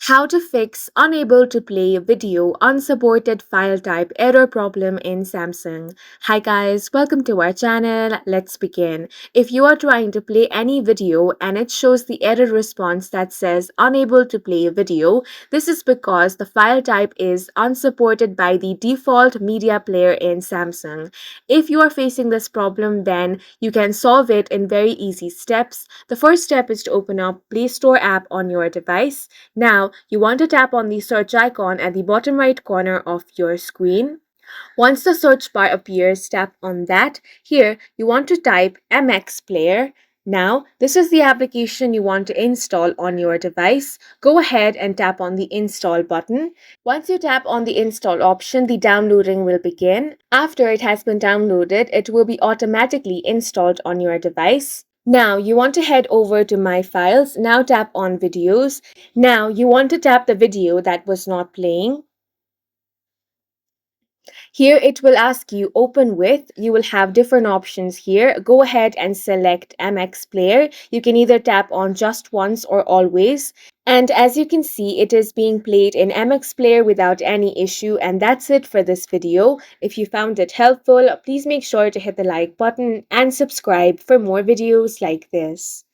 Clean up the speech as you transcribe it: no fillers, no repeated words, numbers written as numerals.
How to fix unable to play video unsupported file type error problem in Samsung. Hi guys, welcome to our channel. Let's begin. If you are trying to play any video and it shows the error response that says unable to play video, this is because the file type is unsupported by the default media player in Samsung. If you are facing this problem, then you can solve it in very easy steps. The first step is to open up Play Store app on your device. Now, you want to tap on the search icon at the bottom right corner of your screen. Once the search bar appears, tap on that. Here, you want to type MX Player. Now, this is the application you want to install on your device. Go ahead and tap on the install button. Once you tap on the install option, the downloading will begin. After it has been downloaded, it will be automatically installed on your device. Now you want to head over to My Files. Now tap on Videos. Now you want to tap the video that was not playing. Here it will ask you open with. You will have different options here. Go ahead and select MX Player. You can either tap on just once or always. And as you can see, it is being played in MX Player without any issue. And that's it for this video. If you found it helpful, please make sure to hit the like button and subscribe for more videos like this.